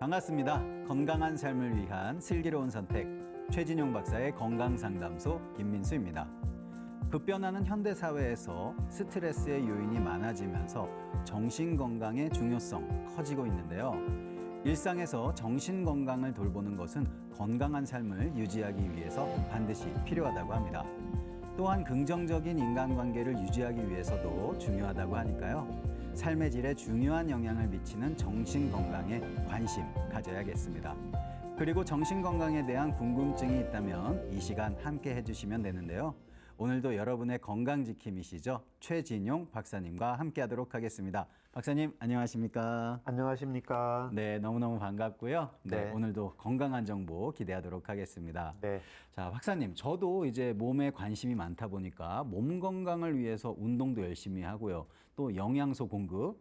반갑습니다. 건강한 삶을 위한 슬기로운 선택, 최진용 박사의 건강상담소 김민수입니다. 급변하는 현대사회에서 스트레스의 요인이 많아지면서 정신건강의 중요성 커지고 있는데요. 일상에서 정신건강을 돌보는 것은 건강한 삶을 유지하기 위해서 반드시 필요하다고 합니다. 또한 긍정적인 인간관계를 유지하기 위해서도 중요하다고 하니까요. 삶의 질에 중요한 영향을 미치는 정신건강에 관심 가져야겠습니다. 그리고 정신건강에 대한 궁금증이 있다면 이 시간 함께 해주시면 되는데요. 오늘도 여러분의 건강지킴이시죠. 최진용 박사님과 함께 하도록 하겠습니다. 박사님 안녕하십니까? 안녕하십니까? 네, 너무너무 반갑고요. 네. 오늘도 건강한 정보 기대하도록 하겠습니다. 네. 자, 박사님, 저도 이제 몸에 관심이 많다 보니까 몸 건강을 위해서 운동도 열심히 하고요. 또 영양소 공급,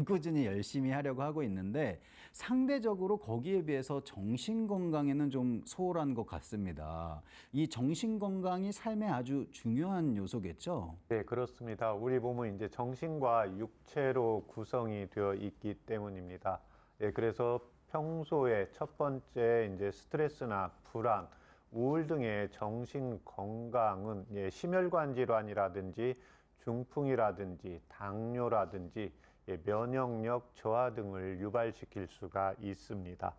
꾸준히 열심히 하려고 하고 있는데 상대적으로 거기에 비해서 정신 건강에는 좀 소홀한 것 같습니다. 이 정신 건강이 삶에 아주 중요한 요소겠죠? 네, 그렇습니다. 우리 몸은 이제 정신과 육체로 구성이 되어 있기 때문입니다. 예, 그래서 평소에 첫 번째 이제 스트레스나 불안, 우울 등의 정신 건강은 심혈관 질환이라든지 중풍이라든지 당뇨라든지 면역력 저하 등을 유발시킬 수가 있습니다.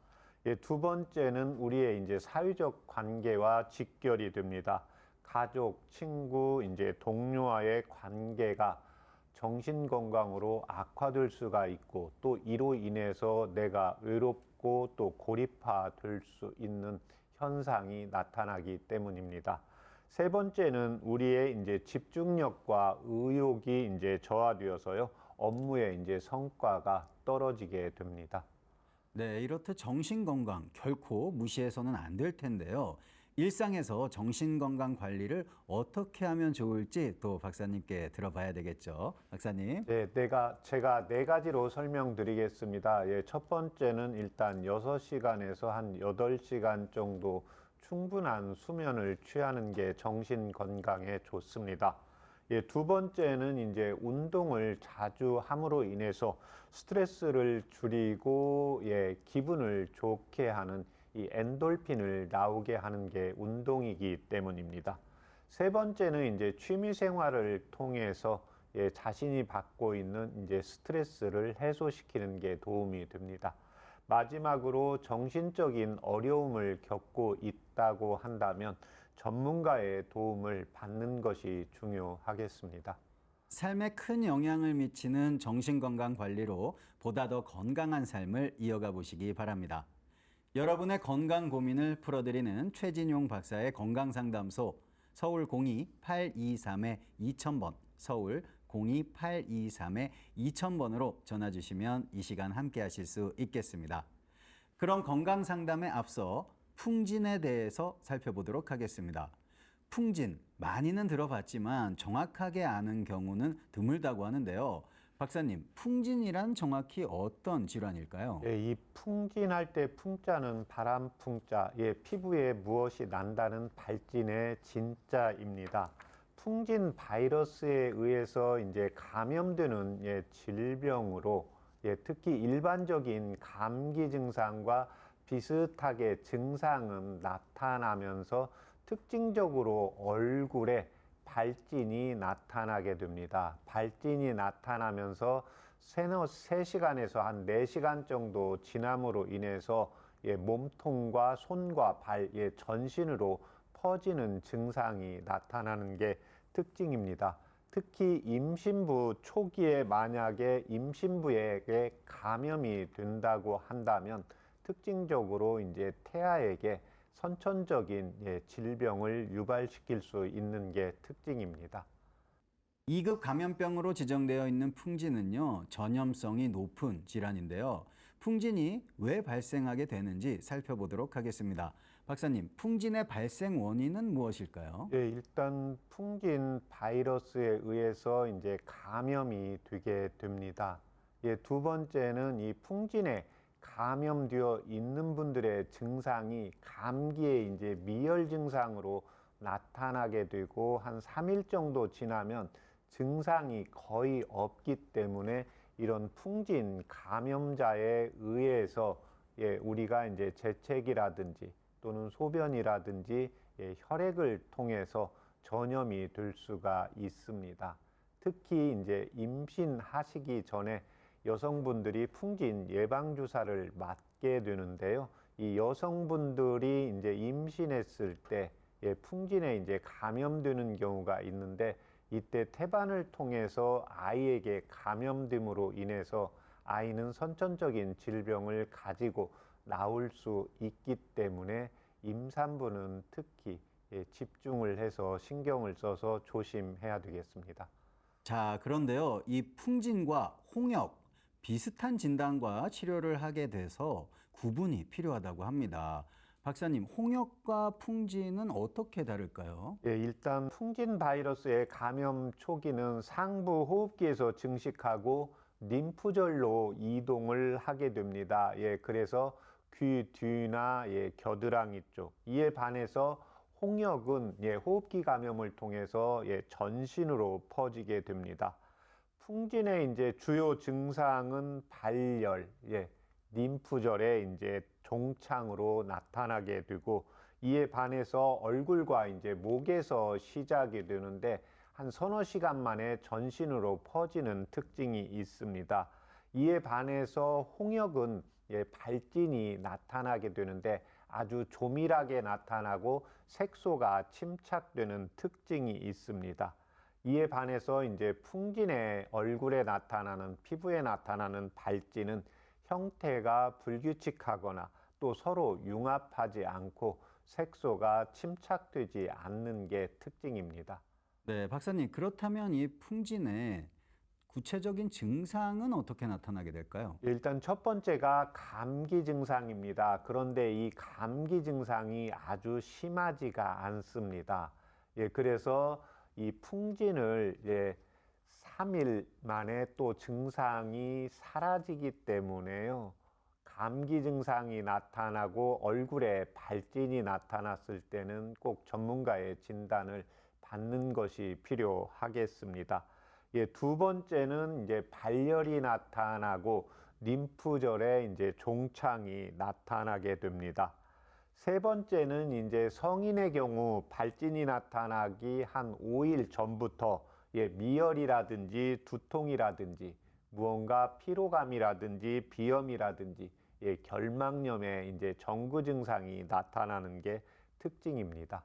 두 번째는 우리의 이제 사회적 관계와 직결이 됩니다. 가족, 친구, 이제 동료와의 관계가 정신 건강으로 악화될 수가 있고 또 이로 인해서 내가 외롭고 또 고립화될 수 있는 현상이 나타나기 때문입니다. 세 번째는 우리의 이제 집중력과 의욕이 이제 저하되어서요, 업무의 이제 성과가 떨어지게 됩니다. 네, 이렇듯 정신 건강 결코 무시해서는 안 될 텐데요. 일상에서 정신 건강 관리를 어떻게 하면 좋을지 또 박사님께 들어봐야 되겠죠. 박사님. 네, 제가 네 가지로 설명드리겠습니다. 첫 번째는 일단 6시간에서 한 8시간 정도 충분한 수면을 취하는 게 정신 건강에 좋습니다. 두 번째는 이제 운동을 자주 함으로 인해서 스트레스를 줄이고 기분을 좋게 하는 이 엔돌핀을 나오게 하는 게 운동이기 때문입니다. 세 번째는 이제 취미 생활을 통해서 자신이 받고 있는 이제 스트레스를 해소시키는 게 도움이 됩니다. 마지막으로 정신적인 어려움을 겪고 있다고 한다면 전문가의 도움을 받는 것이 중요하겠습니다. 삶에 큰 영향을 미치는 정신건강 관리로 보다 더 건강한 삶을 이어가 보시기 바랍니다. 여러분의 건강 고민을 풀어드리는 최진용 박사의 건강상담소 서울 02-823-2000번 서울 02-823-2000번으로 전화 주시면 이 시간 함께 하실 수 있겠습니다. 그럼 건강상담에 앞서 풍진에 대해서 살펴보도록 하겠습니다. 풍진, 많이는 들어봤지만 정확하게 아는 경우는 드물다고 하는데요. 박사님, 풍진이란 정확히 어떤 질환일까요? 이 풍진할 때 풍자는 바람 풍자, 피부에 무엇이 난다는 발진의 진자입니다. 풍진 바이러스에 의해서 이제 감염되는 질병으로 특히 일반적인 감기 증상과 비슷하게 증상은 나타나면서 특징적으로 얼굴에 발진이 나타나게 됩니다. 발진이 나타나면서 3시간에서 한 4시간 정도 지남으로 인해서 몸통과 손과 발, 전신으로 퍼지는 증상이 나타나는 게 특징입니다. 특히 임신부 초기에 만약에 임신부에게 감염이 된다고 한다면 특징적으로 이제 태아에게 선천적인 질병을 유발시킬 수 있는 게 특징입니다. 2급 감염병으로 지정되어 있는 풍진은요, 전염성이 높은 질환인데요. 풍진이 왜 발생하게 되는지 살펴보도록 하겠습니다. 박사님, 풍진의 발생 원인은 무엇일까요? 일단 풍진 바이러스에 의해서 이제 감염이 되게 됩니다. 두 번째는 이 풍진에 감염되어 있는 분들의 증상이 감기의 이제 미열 증상으로 나타나게 되고 한 3일 정도 지나면 증상이 거의 없기 때문에 이런 풍진 감염자에 의해서 우리가 이제 재채기라든지 또는 소변이라든지 혈액을 통해서 전염이 될 수가 있습니다. 특히 이제 임신하시기 전에 여성분들이 풍진 예방주사를 맞게 되는데요. 이 여성분들이 이제 임신했을 때 풍진에 이제 감염되는 경우가 있는데 이때 태반을 통해서 아이에게 감염됨으로 인해서 아이는 선천적인 질병을 가지고 나올 수 있기 때문에 임산부는 특히 집중을 해서 신경을 써서 조심해야 되겠습니다. 자, 그런데요. 이 풍진과 홍역, 비슷한 진단과 치료를 하게 돼서 구분이 필요하다고 합니다. 박사님, 홍역과 풍진은 어떻게 다를까요? 일단 풍진 바이러스의 감염 초기는 상부 호흡기에서 증식하고 림프절로 이동을 하게 됩니다. 그래서 귀 뒤나 겨드랑이 쪽. 이에 반해서 홍역은 호흡기 감염을 통해서 전신으로 퍼지게 됩니다. 풍진의 이제 주요 증상은 발열, 림프절에 이제 종창으로 나타나게 되고 이에 반해서 얼굴과 이제 목에서 시작이 되는데 한 서너 시간 만에 전신으로 퍼지는 특징이 있습니다. 이에 반해서 홍역은 발진이 나타나게 되는데 아주 조밀하게 나타나고 색소가 침착되는 특징이 있습니다. 이에 반해서 이제 풍진의 얼굴에 나타나는 피부에 나타나는 발진은 형태가 불규칙하거나 또 서로 융합하지 않고 색소가 침착되지 않는 게 특징입니다. 네, 박사님, 그렇다면 이 풍진의 구체적인 증상은 어떻게 나타나게 될까요? 일단 첫 번째가 감기 증상입니다. 그런데 이 감기 증상이 아주 심하지가 않습니다. 그래서 이 풍진을 3일 만에 또 증상이 사라지기 때문에요. 감기 증상이 나타나고 얼굴에 발진이 나타났을 때는 꼭 전문가의 진단을 받는 것이 필요하겠습니다. 두 번째는 이제 발열이 나타나고 림프절에 이제 종창이 나타나게 됩니다. 세 번째는 이제 성인의 경우 발진이 나타나기 한 5일 전부터 미열이라든지 두통이라든지 무언가 피로감이라든지 비염이라든지 결막염의 이제 정구 증상이 나타나는 게 특징입니다.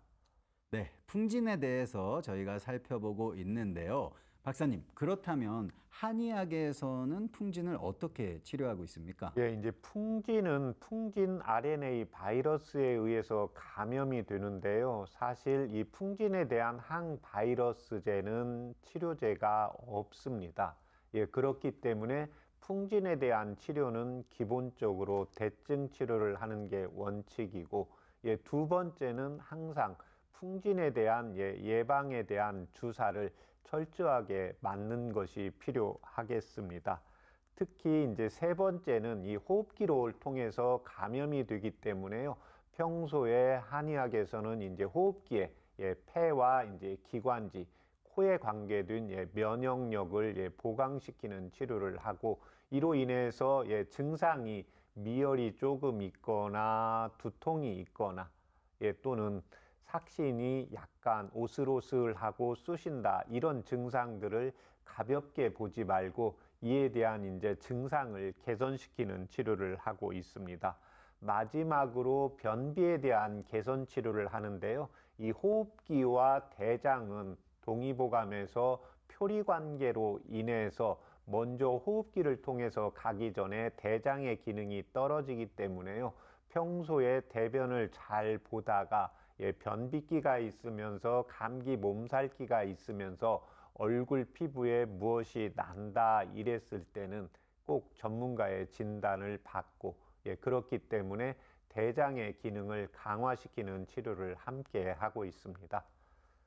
네, 풍진에 대해서 저희가 살펴보고 있는데요. 박사님, 그렇다면 한의학에서는 풍진을 어떻게 치료하고 있습니까? 이제 풍진은 풍진 RNA 바이러스에 의해서 감염이 되는데요. 사실 이 풍진에 대한 항바이러스제는 치료제가 없습니다. 그렇기 때문에 풍진에 대한 치료는 기본적으로 대증 치료를 하는 게 원칙이고, 두 번째는 항상 풍진에 대한 예방에 대한 주사를 철저하게 맞는 것이 필요하겠습니다. 특히 이제 세 번째는 이 호흡기를 통해서 감염이 되기 때문에요. 평소에 한의학에서는 이제 호흡기에 폐와 이제 기관지, 코에 관계된 면역력을 보강시키는 치료를 하고 이로 인해서 증상이 미열이 조금 있거나 두통이 있거나 또는 삭신이 약간 오슬오슬하고 쑤신다 이런 증상들을 가볍게 보지 말고 이에 대한 이제 증상을 개선시키는 치료를 하고 있습니다. 마지막으로 변비에 대한 개선 치료를 하는데요. 이 호흡기와 대장은 동의보감에서 표리 관계로 인해서 먼저 호흡기를 통해서 가기 전에 대장의 기능이 떨어지기 때문에요. 평소에 대변을 잘 보다가 변비기가 있으면서 감기 몸살기가 있으면서 얼굴 피부에 무엇이 난다 이랬을 때는 꼭 전문가의 진단을 받고 그렇기 때문에 대장의 기능을 강화시키는 치료를 함께 하고 있습니다.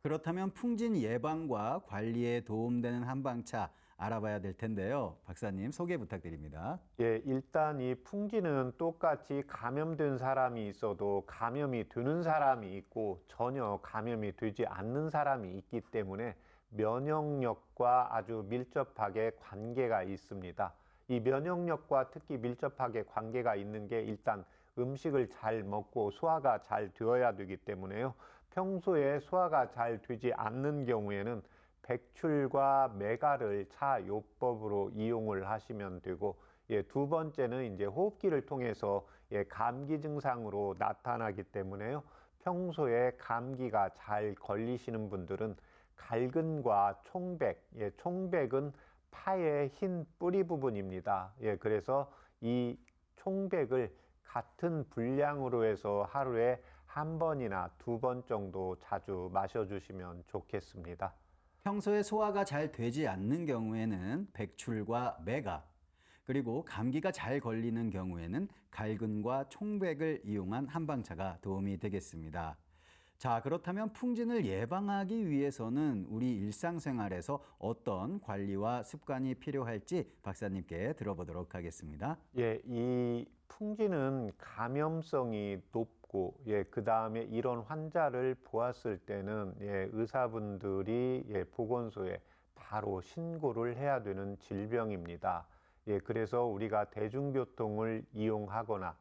그렇다면 풍진 예방과 관리에 도움되는 한방차 알아봐야 될 텐데요. 박사님, 소개 부탁드립니다. 일단 이 풍진은 똑같이 감염된 사람이 있어도 감염이 되는 사람이 있고 전혀 감염이 되지 않는 사람이 있기 때문에 면역력과 아주 밀접하게 관계가 있습니다. 이 면역력과 특히 밀접하게 관계가 있는 게 일단 음식을 잘 먹고 소화가 잘 되어야 되기 때문에요. 평소에 소화가 잘 되지 않는 경우에는 백출과 메가를 차요법으로 이용을 하시면 되고, 두 번째는 이제 호흡기를 통해서 감기 증상으로 나타나기 때문에요. 평소에 감기가 잘 걸리시는 분들은 갈근과 총백, 총백은 파의 흰 뿌리 부분입니다. 그래서 이 총백을 같은 분량으로 해서 하루에 한 번이나 두 번 정도 자주 마셔주시면 좋겠습니다. 평소에 소화가 잘 되지 않는 경우에는 백출과 메가, 그리고 감기가 잘 걸리는 경우에는 갈근과 총백을 이용한 한방차가 도움이 되겠습니다. 자, 그렇다면 풍진을 예방하기 위해서는 우리 일상생활에서 어떤 관리와 습관이 필요할지 박사님께 들어보도록 하겠습니다. 이 풍진은 감염성이 높고, 그 다음에 이런 환자를 보았을 때는 의사분들이 보건소에 바로 신고를 해야 되는 질병입니다. 그래서 우리가 대중교통을 이용하거나,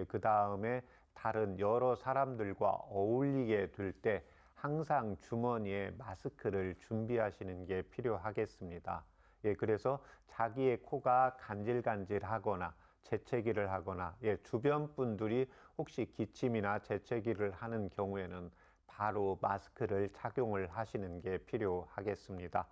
그 다음에 다른 여러 사람들과 어울리게 될 때 항상 주머니에 마스크를 준비하시는 게 필요하겠습니다. 그래서 자기의 코가 간질간질하거나 재채기를 하거나, 주변 분들이 혹시 기침이나 재채기를 하는 경우에는 바로 마스크를 착용을 하시는 게 필요하겠습니다.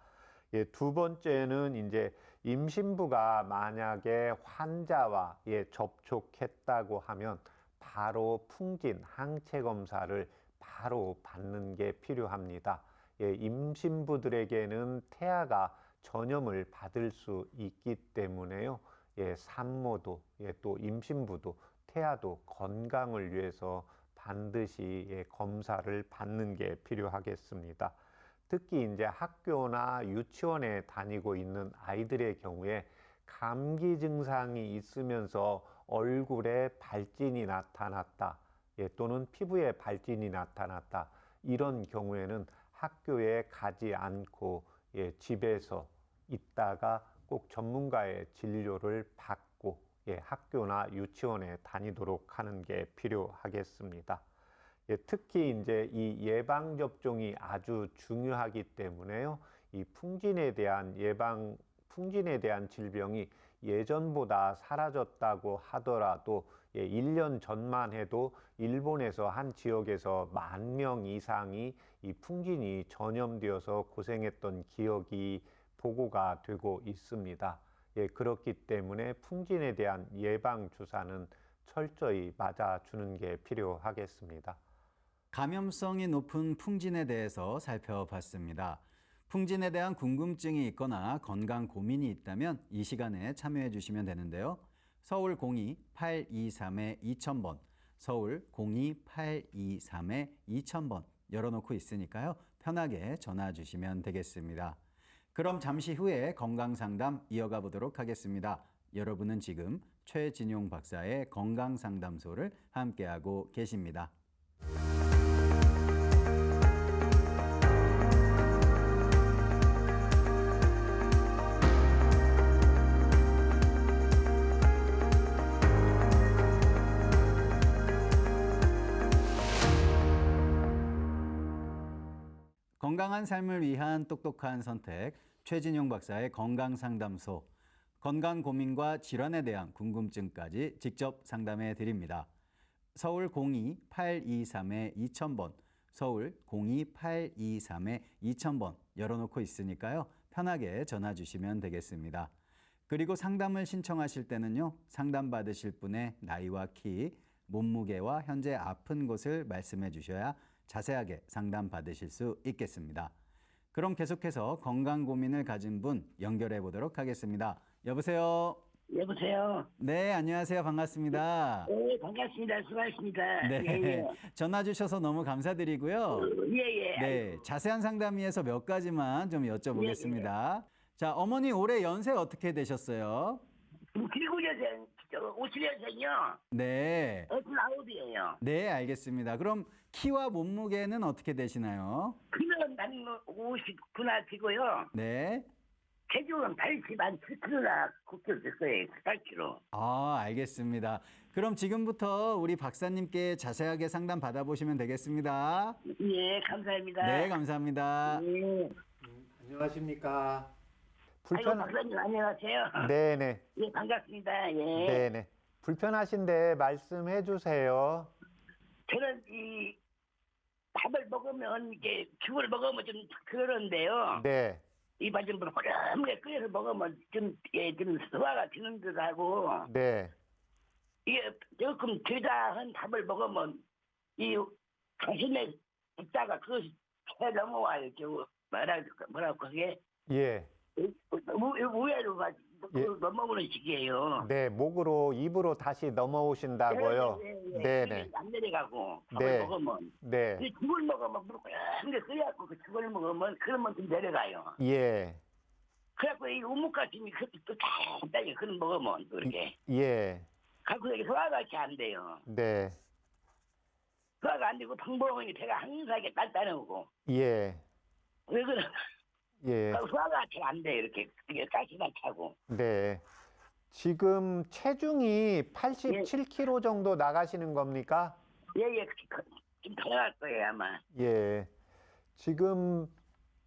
두 번째는 이제 임신부가 만약에 환자와 접촉했다고 하면 바로 풍진 항체 검사를 바로 받는 게 필요합니다. 임신부들에게는 태아가 전염을 받을 수 있기 때문에요. 산모도, 또 임신부도, 태아도 건강을 위해서 반드시 검사를 받는 게 필요하겠습니다. 특히 이제 학교나 유치원에 다니고 있는 아이들의 경우에 감기 증상이 있으면서 얼굴에 발진이 나타났다, 또는 피부에 발진이 나타났다, 이런 경우에는 학교에 가지 않고 집에서 있다가 꼭 전문가의 진료를 받고 학교나 유치원에 다니도록 하는 게 필요하겠습니다. 특히 이제 이 예방 접종이 아주 중요하기 때문에요. 이 풍진에 대한 질병이 예전보다 사라졌다고 하더라도 1년 전만 해도 일본에서 한 지역에서 10,000명 이상이 이 풍진이 전염되어서 고생했던 기억이 보고가 되고 있습니다. 그렇기 때문에 풍진에 대한 예방 주사는 철저히 맞아주는 게 필요하겠습니다. 감염성이 높은 풍진에 대해서 살펴봤습니다. 풍진에 대한 궁금증이 있거나 건강 고민이 있다면 이 시간에 참여해 주시면 되는데요. 서울 02-823-2000번, 서울 02-823-2000번 열어놓고 있으니까요. 편하게 전화 주시면 되겠습니다. 그럼 잠시 후에 건강상담 이어가 보도록 하겠습니다. 여러분은 지금 최진용 박사의 건강상담소를 함께하고 계십니다. 건강한 삶을 위한 똑똑한 선택, 최진용 박사의 건강상담소. 건강 고민과 질환에 대한 궁금증까지 직접 상담해 드립니다. 서울 02-823-2000번, 서울 02-823-2000번 열어놓고 있으니까요. 편하게 전화 주시면 되겠습니다. 그리고 상담을 신청하실 때는요. 상담 받으실 분의 나이와 키, 몸무게와 현재 아픈 곳을 말씀해 주셔야 자세하게 상담 받으실 수 있겠습니다. 그럼 계속해서 건강 고민을 가진 분 연결해 보도록 하겠습니다. 여보세요? 여보세요? 네, 안녕하세요. 반갑습니다. 네, 반갑습니다. 수고하셨습니다. 네, 예, 전화 주셔서 너무 감사드리고요. 예. 네, 자세한 상담 위해서 몇 가지만 좀 여쭤보겠습니다. 자, 어머니 올해 연세 어떻게 되셨어요? 79년생, 50년생이요. 네, 29이에요. 네, 알겠습니다. 그럼 키와 몸무게는 어떻게 되시나요? 그는 난 59나 되고요. 네, 체중은 87kg나 9kg 거예요. 8kg. 알겠습니다. 그럼 지금부터 우리 박사님께 자세하게 상담 받아보시면 되겠습니다. 예, 감사합니다. 네, 감사합니다. 예. 안녕하십니까? 아이고, 박사님 안녕하세요. 네네. 예, 반갑습니다. 예. 네네. 불편하신데 말씀해 주세요. 저는 이 밥을 먹으면 이게 죽을 먹으면 좀 그러는데요. 네. 이밥 좀 호렴하게 끓여서 먹으면 좀 소화가 되는 듯하고 네. 이게 조금 들다한 밥을 먹으면 이 가슴에 붓다가 그것이 새 넘어와요. 뭐라고 그게 예. 우회로 예. 넘어오는 시기예요. 네, 목으로 입으로 다시 넘어오신다고요. 네네. 안 내려가고 밥을 네. 먹으면 네. 이 죽을 먹으면 무릎에 끓여갖고 그 죽을 먹으면 그러면 좀 내려가요. 예. 그래갖고 이 우뭇가슴이 또 단단히 그런 먹으면 또 이렇게 예. 갖고 이게 소화가 잘 안 돼요. 네. 소화가 안 되고 벙벙하니 배가 항상 이렇게 단단하고 예. 왜 그래? 예. 소화가 잘 안 돼. 이렇게 가스가 차고. 네. 지금 체중이 87kg 정도 나가시는 겁니까? 예예 좀 다양할 거예요 아마. 예. 지금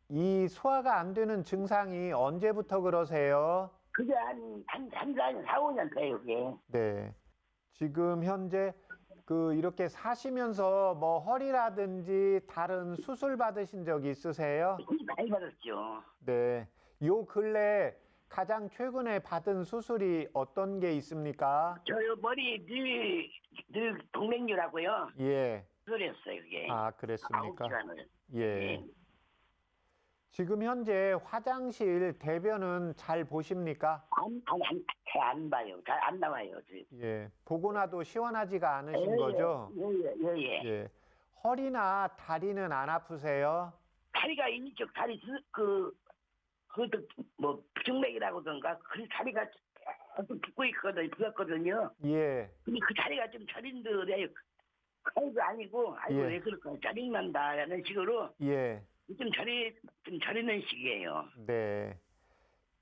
이 소화가 안 되는 증상이 언제부터 그러세요? 그게 한 4, 5년 돼요 그게. 네. 지금 현재 이렇게 사시면서 뭐 허리라든지 다른 수술 받으신 적 있으세요? 많이 받았죠. 네. 요 근래 가장 최근에 받은 수술이 어떤 게 있습니까? 저요 머리 늘 동맥류라고요. 예. 수술했어요 그게. 아, 그랬습니까? 9시간을. 예. 지금 현재 화장실 대변은 잘 보십니까? 안 봐요. 잘 안 나와요. 예. 보고 나도 시원하지가 않으신 거죠? 예예. 예. 허리나 다리는 안 아프세요? 다리가 이쪽 다리 그것도 뭐 부정맥이라고든가 그 다리가 좀 붓거든요. 예. 근데 그 다리가 좀 저린 듯해요. 아이고 아니고 아이고 예. 왜 그럴까 짜증난다라는 식으로 예. 좀 저리는 식이에요. 네.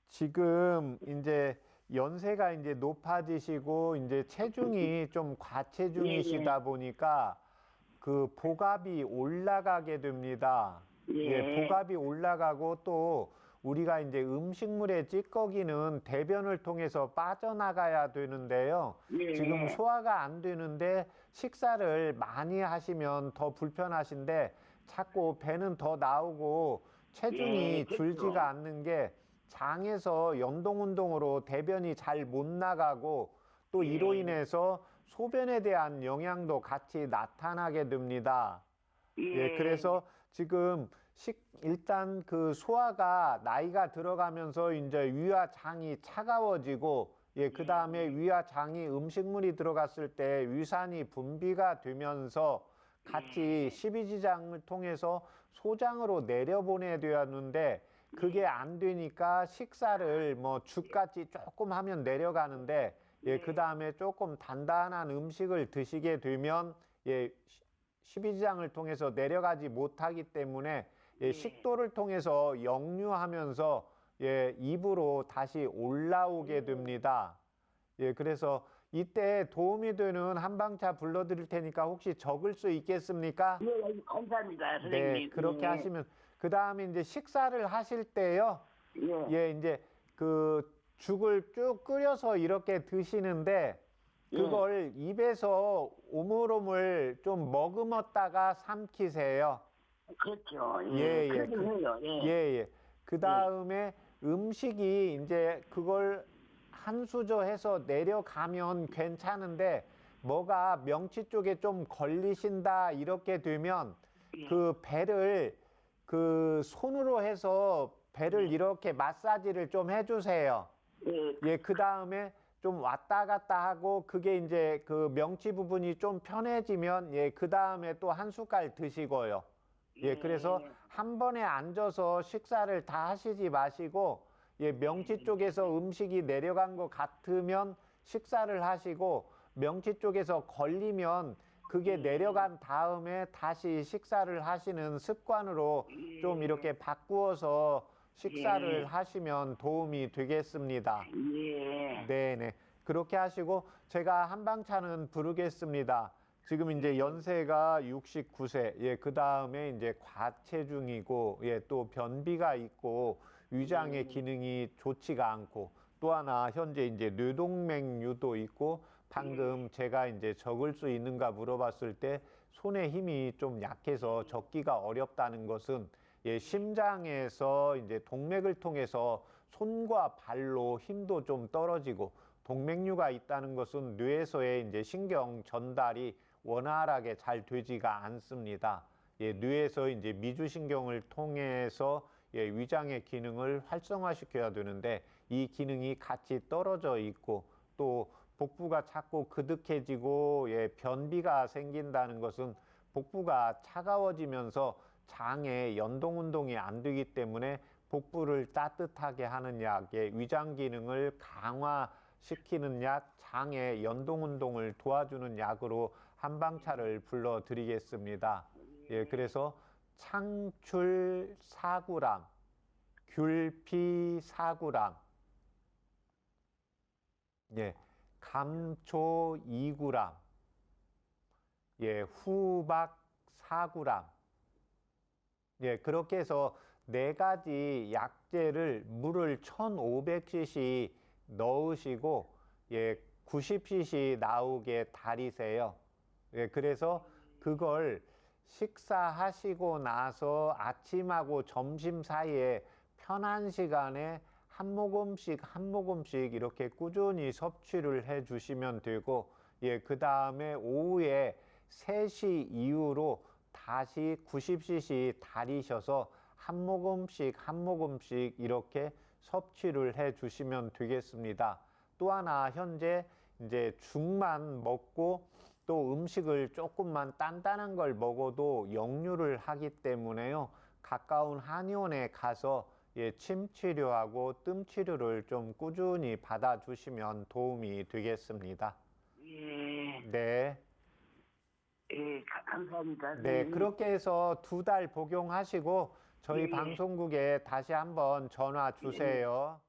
지금 이제 연세가 이제 높아지시고 이제 체중이 좀 과체중이시다 보니까 그 복압이 올라가게 됩니다. 예, 복압이 올라가고 또 우리가 이제 음식물의 찌꺼기는 대변을 통해서 빠져나가야 되는데요. 지금 소화가 안 되는데 식사를 많이 하시면 더 불편하신데 자꾸 배는 더 나오고 체중이 줄지가 않는 게 장에서 연동운동으로 대변이 잘 못 나가고 또 이로 인해서 소변에 대한 영향도 같이 나타나게 됩니다. 예, 그래서 지금 일단 그 소화가 나이가 들어가면서 이제 위와 장이 차가워지고 그 다음에 위와 장이 음식물이 들어갔을 때 위산이 분비가 되면서 같이 십이지장을 통해서 소장으로 내려보내야 되었는데 그게 안 되니까 식사를 뭐 죽같이 조금 하면 내려가는데 그 다음에 조금 단단한 음식을 드시게 되면 십이지장을 통해서 내려가지 못하기 때문에 식도를 통해서 역류하면서 입으로 다시 올라오게 됩니다. 그래서 이때 도움이 되는 한방차 불러드릴 테니까 혹시 적을 수 있겠습니까? 예, 감사합니다, 선생님. 네, 그렇게 하시면 그 다음에 이제 식사를 하실 때요. 이제 그 죽을 쭉 끓여서 이렇게 드시는데 그걸 입에서 오물오물 좀 머금었다가 삼키세요. 그렇죠. 예. 그 다음에 예. 음식이 이제 그걸 한 수저해서 내려가면 괜찮은데 뭐가 명치 쪽에 좀 걸리신다 이렇게 되면 그 배를 그 손으로 해서 배를 이렇게 마사지를 좀 해주세요. 그 다음에 좀 왔다 갔다 하고 그게 이제 그 명치 부분이 좀 편해지면 그 다음에 또 한 숟갈 드시고요. 그래서 한 번에 앉아서 식사를 다 하시지 마시고 명치 쪽에서 음식이 내려간 것 같으면 식사를 하시고 명치 쪽에서 걸리면 그게 내려간 다음에 다시 식사를 하시는 습관으로 좀 이렇게 바꾸어서 식사를 예. 하시면 도움이 되겠습니다. 예. 네네. 그렇게 하시고 제가 한방차는 부르겠습니다. 지금 이제 연세가 69세, 예, 그 다음에 이제 과체중이고, 예, 또 변비가 있고, 위장의 기능이 좋지가 않고, 또 하나 현재 이제 뇌동맥류도 있고, 방금 제가 이제 적을 수 있는가 물어봤을 때 손의 힘이 좀 약해서 적기가 어렵다는 것은 예, 심장에서 이제 동맥을 통해서 손과 발로 힘도 좀 떨어지고 동맥류가 있다는 것은 뇌에서의 이제 신경 전달이 원활하게 잘 되지가 않습니다. 예, 뇌에서 이제 미주신경을 통해서 예, 위장의 기능을 활성화시켜야 되는데 이 기능이 같이 떨어져 있고 또 복부가 자꾸 그득해지고 예, 변비가 생긴다는 것은 복부가 차가워지면서 장에 연동 운동이 안 되기 때문에 복부를 따뜻하게 하는 약, 예, 위장 기능을 강화시키는 약, 장의 연동 운동을 도와주는 약으로 한방차를 불러드리겠습니다. 예, 그래서 창출 4g, 귤피 4g, 예, 감초 2g, 예, 후박 4g, 예, 그렇게 해서 네 가지 약재를 물을 1500cc 넣으시고 예, 90cc 나오게 달이세요. 예, 그래서 그걸 식사하시고 나서 아침하고 점심 사이에 편한 시간에 한 모금씩 한 모금씩 이렇게 꾸준히 섭취를 해 주시면 되고 예, 그 다음에 오후에 3시 이후로 다시 90cc 달이셔서 한 모금씩 한 모금씩 이렇게 섭취를 해 주시면 되겠습니다. 또 하나 현재 이제 죽만 먹고 또 음식을 조금만 단단한 걸 먹어도 역류를 하기 때문에요. 가까운 한의원에 가서 예, 침 치료하고 뜸 치료를 좀 꾸준히 받아주시면 도움이 되겠습니다. 예. 네. 예, 감사합니다. 네, 선생님. 그렇게 해서 2달 복용하시고 저희 예. 방송국에 다시 한번 전화 주세요.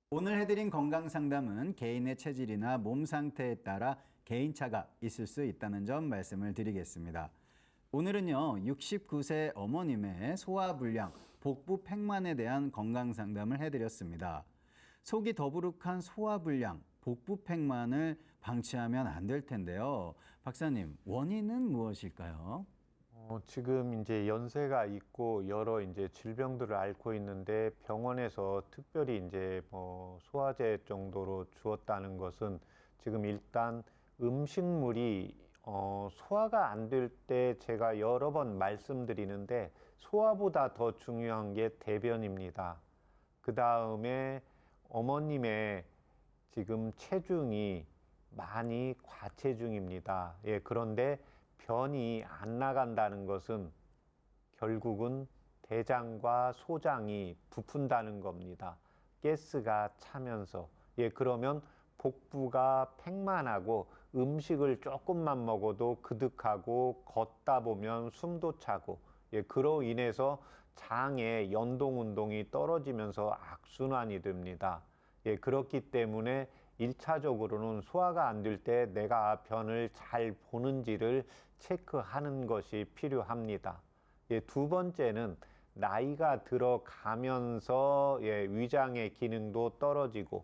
오늘 해드린 건강 상담은 개인의 체질이나 몸 상태에 따라 개인차가 있을 수 있다는 점 말씀을 드리겠습니다. 오늘은요, 69세 어머님의 소화불량, 복부 팽만에 대한 건강 상담을 해드렸습니다. 속이 더부룩한 소화불량, 복부 팽만을 방치하면 안 될 텐데요. 박사님, 원인은 무엇일까요? 지금 이제 연세가 있고 여러 이제 질병들을 앓고 있는데 병원에서 특별히 이제 뭐 소화제 정도로 주었다는 것은 지금 일단 음식물이 소화가 안 될 때 제가 여러 번 말씀드리는데 소화보다 더 중요한 게 대변입니다. 그 다음에 어머님의 지금 체중이 많이 과체중입니다. 예, 그런데 변이 안 나간다는 것은 결국은 대장과 소장이 부푼다는 겁니다. 가스가 차면서. 예, 그러면 복부가 팽만하고 음식을 조금만 먹어도 그득하고 걷다 보면 숨도 차고 예, 그로 인해서 장의 연동 운동이 떨어지면서 악순환이 됩니다. 예, 그렇기 때문에 1차적으로는 소화가 안 될 때 내가 변을 잘 보는지를 체크하는 것이 필요합니다. 예, 두 번째는 나이가 들어가면서 예, 위장의 기능도 떨어지고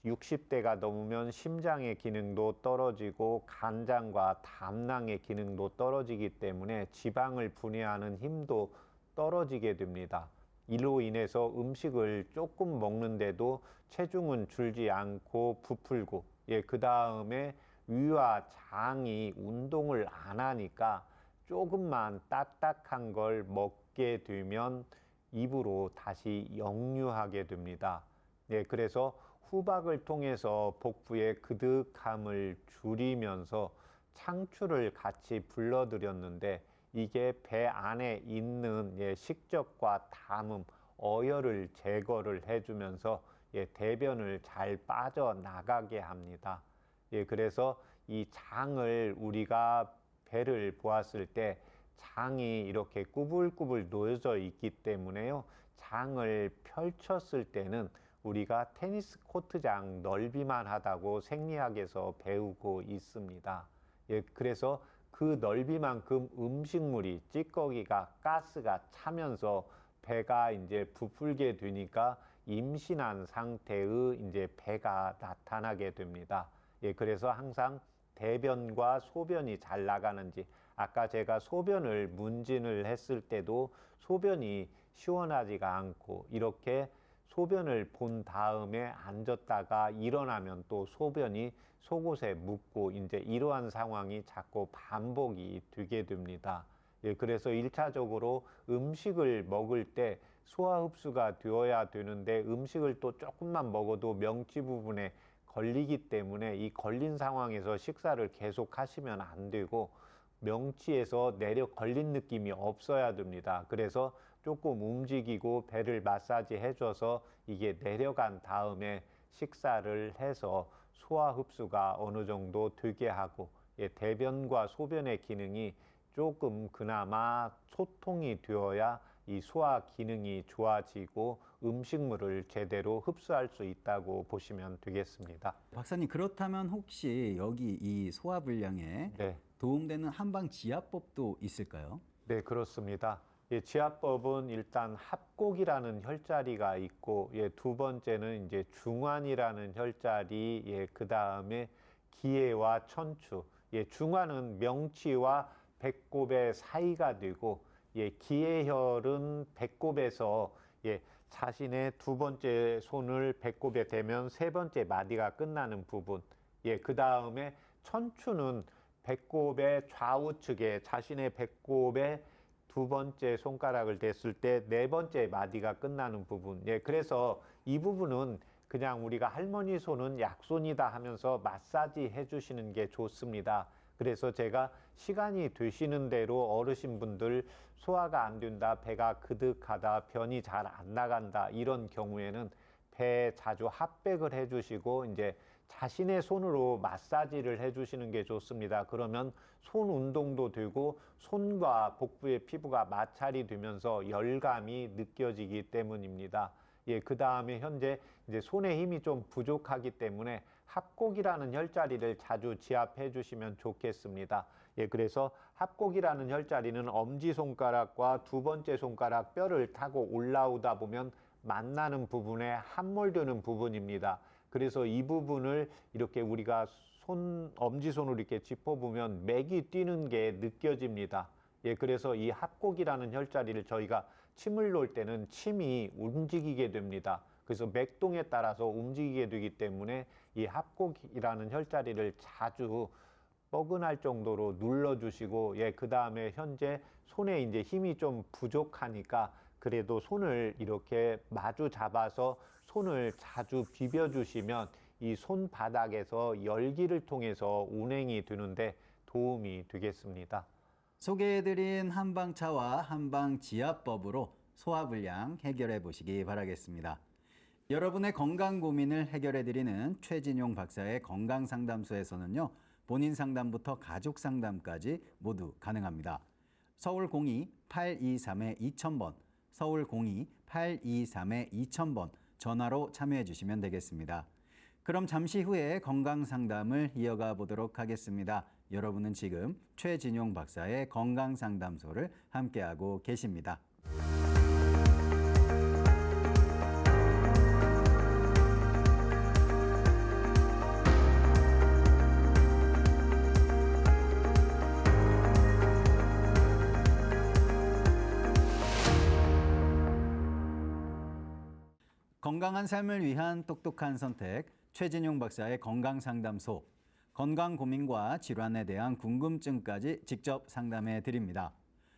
60대가 넘으면 심장의 기능도 떨어지고 간장과 담낭의 기능도 떨어지기 때문에 지방을 분해하는 힘도 떨어지게 됩니다. 이로 인해서 음식을 조금 먹는데도 체중은 줄지 않고 부풀고 예, 그 다음에 위와 장이 운동을 안 하니까 조금만 딱딱한 걸 먹게 되면 입으로 다시 역류하게 됩니다. 예, 그래서 후박을 통해서 복부의 그득함을 줄이면서 창출을 같이 불러드렸는데 이게 배 안에 있는 식적과 담음, 어혈을 제거를 해주면서 대변을 잘 빠져나가게 합니다. 그래서 이 장을 우리가 배를 보았을 때 장이 이렇게 꾸불꾸불 놓여져 있기 때문에요. 장을 펼쳤을 때는 우리가 테니스 코트장 넓이만 하다고 생리학에서 배우고 있습니다. 그래서 그 넓이만큼 음식물이 찌꺼기가 가스가 차면서 배가 이제 부풀게 되니까 임신한 상태의 이제 배가 나타나게 됩니다. 그래서 항상 대변과 소변이 잘 나가는지, 아까 제가 소변을 문진을 했을 때도 소변이 시원하지가 않고 이렇게 소변을 본 다음에 앉았다가 일어나면 또 소변이 속옷에 묻고 이제 이러한 상황이 자꾸 반복이 되게 됩니다. 그래서 1차적으로 음식을 먹을 때 소화 흡수가 되어야 되는데 음식을 또 조금만 먹어도 명치 부분에 걸리기 때문에 이 걸린 상황에서 식사를 계속 하시면 안 되고 명치에서 내려 걸린 느낌이 없어야 됩니다. 그래서 조금 움직이고 배를 마사지 해줘서 이게 내려간 다음에 식사를 해서 소화 흡수가 어느 정도 되게 하고 대변과 소변의 기능이 조금 그나마 소통이 되어야 이 소화 기능이 좋아지고 음식물을 제대로 흡수할 수 있다고 보시면 되겠습니다. 박사님, 그렇다면 혹시 여기 이 소화불량에 네. 도움되는 한방지압법도 있을까요? 네, 그렇습니다. 지압법은 일단 합곡이라는 혈자리가 있고, 두 번째는 이제 중환이라는 혈자리, 그 다음에 기해와 천추. 중환은 명치와 배꼽의 사이가 되고, 기해혈은 배꼽에서 자신의 두 번째 손을 배꼽에 대면 세 번째 마디가 끝나는 부분. 그 다음에 천추는 배꼽의 좌우측에 자신의 배꼽에 두 번째 손가락을 댔을 때 네 번째 마디가 끝나는 부분. 그래서 이 부분은 그냥 우리가 할머니 손은 약손이다 하면서 마사지 해주시는 게 좋습니다. 그래서 제가 시간이 되시는 대로 어르신분들 소화가 안 된다, 배가 그득하다, 변이 잘 안 나간다 이런 경우에는 배에 자주 핫백을 해주시고 이제 자신의 손으로 마사지를 해주시는 게 좋습니다. 그러면 손 운동도 되고 손과 복부의 피부가 마찰이 되면서 열감이 느껴지기 때문입니다. 그 다음에 현재 이제 손에 힘이 좀 부족하기 때문에 합곡이라는 혈자리를 자주 지압해 주시면 좋겠습니다. 그래서 합곡이라는 혈자리는 엄지손가락과 두 번째 손가락 뼈를 타고 올라오다 보면 만나는 부분에 함몰되는 부분입니다. 그래서 이 부분을 이렇게 우리가 엄지손으로 이렇게 짚어보면 맥이 뛰는 게 느껴집니다. 그래서 이 합곡이라는 혈자리를 저희가 침을 놓을 때는 침이 움직이게 됩니다. 그래서 맥동에 따라서 움직이게 되기 때문에 이 합곡이라는 혈자리를 자주 뻐근할 정도로 눌러주시고, 그 다음에 현재 손에 이제 힘이 좀 부족하니까 그래도 손을 이렇게 마주 잡아서 손을 자주 비벼주시면 이 손바닥에서 열기를 통해서 운행이 되는데 도움이 되겠습니다. 소개해드린 한방차와 한방지압법으로 소화불량 해결해 보시기 바라겠습니다. 여러분의 건강 고민을 해결해드리는 최진용 박사의 건강상담소에서는요, 본인 상담부터 가족 상담까지 모두 가능합니다. 서울 02-823-2000번, 서울 02-823-2000번 전화로 참여해 주시면 되겠습니다. 그럼 잠시 후에 건강 상담을 이어가 보도록 하겠습니다. 여러분은 지금 최진용 박사의 건강 상담소를 함께하고 계십니다. 건강한 삶을 위한 똑똑한 선택, 최진용 박사의 건강상담소. 건강 고민과 질환에 대한 궁금증까지 직접 상담해 드립니다.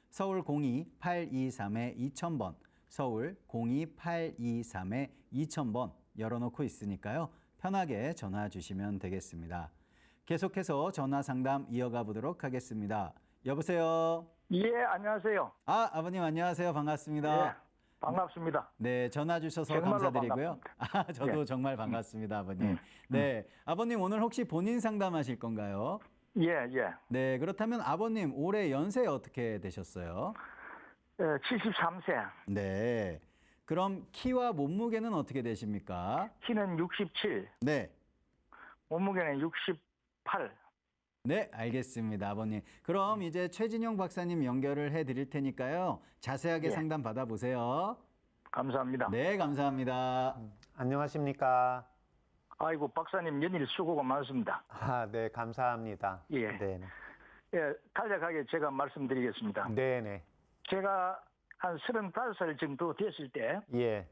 서울 02-823-2000번, 서울 02-823-2000번 열어놓고 있으니까요. 편하게 전화 주시면 되겠습니다. 계속해서 전화 상담 이어가 보도록 하겠습니다. 여보세요? 예, 안녕하세요. 아, 아버님 안녕하세요. 예, 반갑습니다. 반갑습니다. 네, 전화 주셔서 정말로 감사드리고요. 아, 저도 예. 정말 반갑습니다, 아버님. 네, 아버님 오늘 혹시 본인 상담하실 건가요? 예, 예. 네, 그렇다면 아버님 올해 연세 어떻게 되셨어요? 73세, 네, 그럼 키와 몸무게는 어떻게 되십니까? 키는 67, 네, 몸무게는 68. 네, 알겠습니다, 아버님. 그럼 이제 최진영 박사님 연결을 해드릴 테니까요. 자세하게 예. 상담 받아보세요. 감사합니다. 네, 감사합니다. 안녕하십니까? 아이고, 박사님 연일 수고가 많습니다. 아, 네, 감사합니다. 예. 네네. 예, 간략하게 제가 말씀드리겠습니다. 네네. 제가 한 35살 정도 됐을 때 예.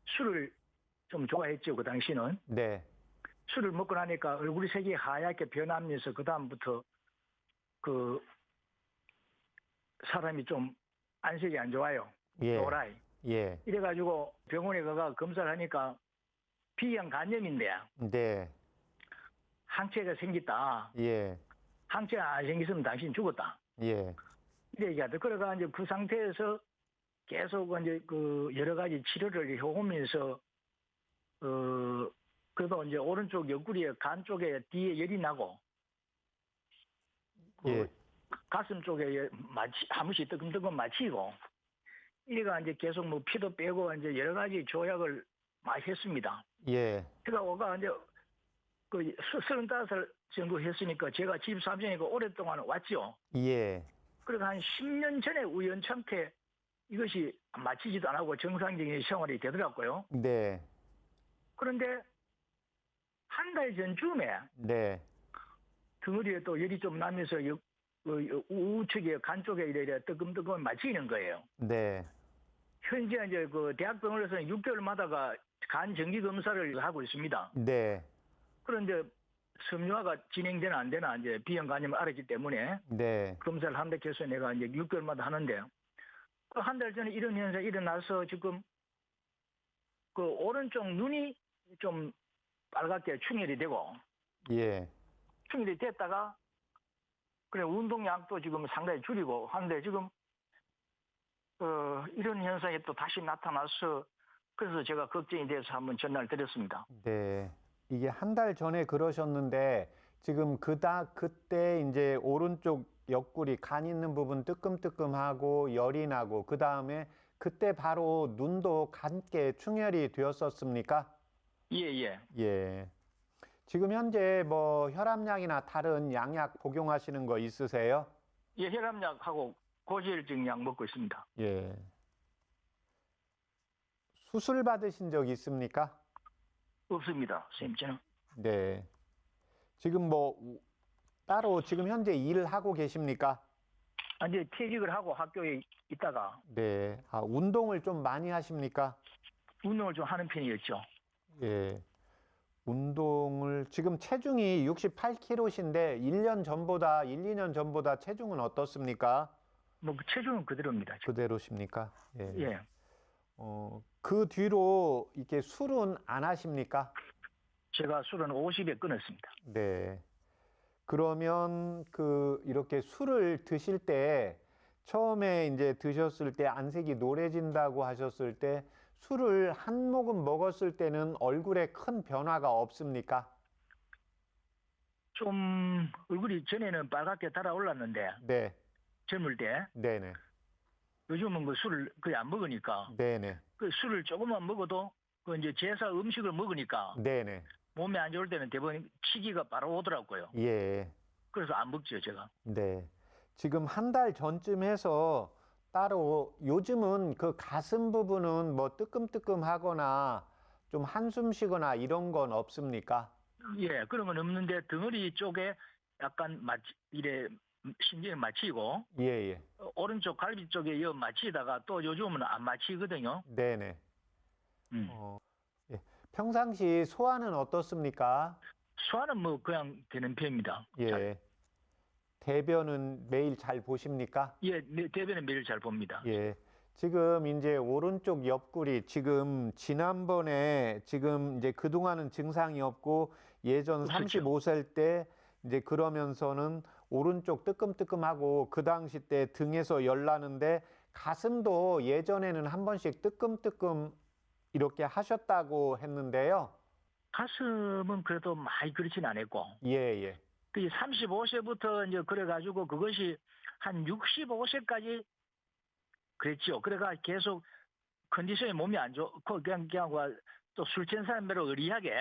술을 좀 좋아했죠, 그 당시는. 네. 술을 먹고 나니까 얼굴이 색이 하얗게 변하면서 그다음부터 그 사람이 좀 안색이 안 좋아요. 예. 노라이. 예. 이래가지고 병원에 가가 검사를 하니까 B형 간염인데 네. 항체가 생겼다. 예. 항체가 안 생겼으면 당신 죽었다. 예. 이래 얘기하더. 그래가 이제 그 상태에서 계속 이제 그 여러 가지 치료를 해오면서 그래도 이제 오른쪽 옆구리에 간 쪽에 뒤에 열이 나고 그 예. 가슴 쪽에 한 번씩 뜨끔뜨끔 마치고 이래가 이제 계속 뭐 피도 빼고 이제 여러 가지 조약을 많이 했습니다. 예. 제가 오가 이제 그 35살 정도 했으니까 제가 73세니까 오랫동안 왔죠. 예. 그래서 한 10년 전에 우연찮게 이것이 마치지도 안 하고 정상적인 생활이 되더라고요. 네. 그런데 한 달 전쯤에 네. 덩어리에 또 열이 좀 나면서 우측에 간 쪽에 이래 뜨끔뜨끔 마치는 거예요. 네. 현재 이제 그 대학병원에서는 6개월마다가 간 정기 검사를 하고 있습니다. 네. 그런데 섬유화가 진행되나 안 되나 이제 B형 간염을 알았기 때문에 네. 검사를 한다고 해서 내가 이제 6개월마다 하는데 그 한 달 전에 이런 현상이 일어나서 지금 그 오른쪽 눈이 좀 빨갛게 충혈이 되고 예. 충혈이 됐다가 그래 운동량도 지금 상당히 줄이고 하는데 지금 이런 현상이 또 다시 나타나서 그래서 제가 걱정이 돼서 한번 전화를 드렸습니다. 네. 이게 한 달 전에 그러셨는데 지금 그때 이제 오른쪽 옆구리 간 있는 부분 뜨끔뜨끔하고 열이 나고 그다음에 그때 바로 눈도 감게 충혈이 되었었습니까? 예. 예. 지금 현재 뭐 혈압약이나 다른 양약 복용하시는 거 있으세요? 예, 혈압약하고 고지혈증 약 먹고 있습니다. 예. 수술 받으신 적 있습니까? 없습니다, 선생님. 저는. 네. 지금 뭐 따로 지금 현재 일을 하고 계십니까? 이제 퇴직을 하고 학교에 있다가 네. 아, 운동을 좀 많이 하십니까? 운동을 좀 하는 편이었죠. 예. 운동을 지금 체중이 68kg신데 1년 전보다 2년 전보다 체중은 어떻습니까? 뭐 그 체중은 그대로입니다. 지금. 그대로십니까? 예. 예. 그 뒤로 이렇게 술은 안 하십니까? 제가 술은 50에 끊었습니다. 네. 그러면 이렇게 술을 드실 때 처음에 이제 드셨을 때 안색이 노래진다고 하셨을 때 술을 한 모금 먹었을 때는 얼굴에 큰 변화가 없습니까? 좀 얼굴이 전에는 빨갛게 달아올랐는데 네. 젊을 때 네네. 요즘은 그 술을 거의 안 먹으니까 네네. 그 술을 조금만 먹어도 그 이제 제사 음식을 먹으니까 네네. 몸에 안 좋을 때는 대부분 치기가 바로 오더라고요. 예. 그래서 안 먹죠, 제가. 네. 지금 한 달 전쯤 해서 따로 요즘은 그 가슴 부분은 뭐 뜨끔뜨끔하거나 좀 한숨 쉬거나 이런 건 없습니까? 예, 그런 건 없는데 덩어리 쪽에 약간 이래 신경이 마치고 예. 오른쪽 갈비 쪽에 마치다가 또 요즘은 안 마치거든요. 네네. 음. 예. 평상시 소화는 어떻습니까? 소화는 뭐 그냥 되는 편입니다. 예. 대변은 매일 잘 보십니까? 예, 대변은 매일 잘 봅니다. 예. 지금 이제 오른쪽 옆구리 지금 지난번에 지금 이제 그동안은 증상이 없고 예전 없었죠. 35살 때 이제 그러면서는 오른쪽 뜨끔뜨끔하고 그 당시 때 등에서 열 나는데 가슴도 예전에는 한 번씩 뜨끔뜨끔 이렇게 하셨다고 했는데요. 가슴은 그래도 많이 그렇진 않았고, 예, 예. 그 35세부터 이제 그래가지고 그것이 한 65세까지 그랬죠. 그래가 계속 컨디션이 몸이 안 좋고 그냥 또 술 취한 사람대로 의리하게.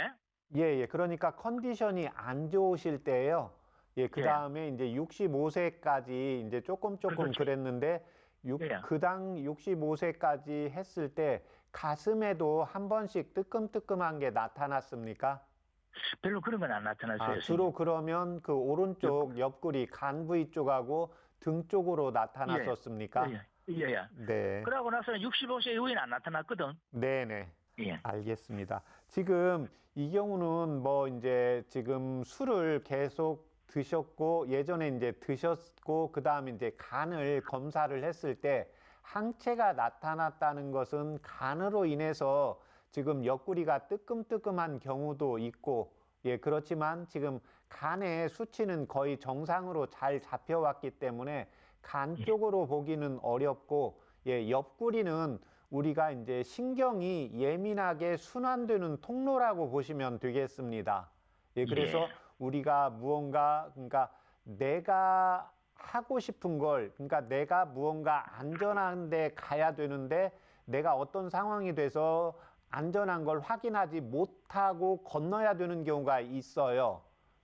예, 예. 그러니까 컨디션이 안 좋으실 때예요. 예, 그 다음에 이제 65세까지 이제 조금 그렇지. 그랬는데 예. 그당 65세까지 했을 때 가슴에도 한 번씩 뜨끔뜨끔한 게 나타났습니까? 별로 그런 건 안 나타났어요. 주로 그러면 그 오른쪽 옆구리 간 부위 쪽하고 등 쪽으로 나타났었습니까? 예, 예, 예. 네. 그러고 나서는 65세 이후에는 안 나타났거든. 네네. 예. 알겠습니다. 지금 이 경우는 뭐 이제 지금 술을 계속 드셨고 예전에 이제 드셨고 그다음에 이제 간을 검사를 했을 때 항체가 나타났다는 것은 간으로 인해서 지금 옆구리가 뜨끔뜨끔한 경우도 있고 예 그렇지만 지금 간의 수치는 거의 정상으로 잘 잡혀왔기 때문에 간 쪽으로 보기는 어렵고 예 옆구리는 우리가 이제 신경이 예민하게 순환되는 통로라고 보시면 되겠습니다. 예, 그래서 우리가 무언가, 그러니까 내가 하고 싶은 걸, 그러니까 내가 무언가 안전한 데 가야 되는데 내가 어떤 상황이 돼서 안전한 걸 확인하지 못하고 건너야 되는 경우가 있어요.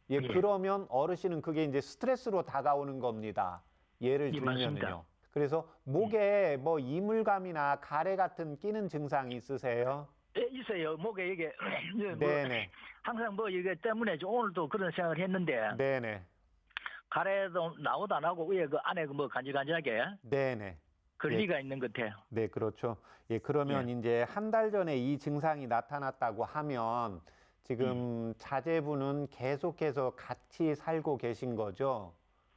예, 그러면 어르신은 그게 이제 스트레스로 다가오는 겁니다. 예를 들면은요. 맞습니다. 그래서 목에 뭐 이물감이나 가래 같은 끼는 증상이 있으세요? 예, 있어요. 목에 이게 뭐 네네. 항상 뭐 이게 때문에 오늘도 그런 생각을 했는데 네네. 가래도 나오도 안 하고 위에 그 안에 그 뭐 간질간질하게 네네. 걸리가 있는 것 같아요. 네, 그렇죠. 예, 그러면 이제 한 달 전에 이 증상이 나타났다고 하면 지금 자제분은 계속해서 같이 살고 계신 거죠?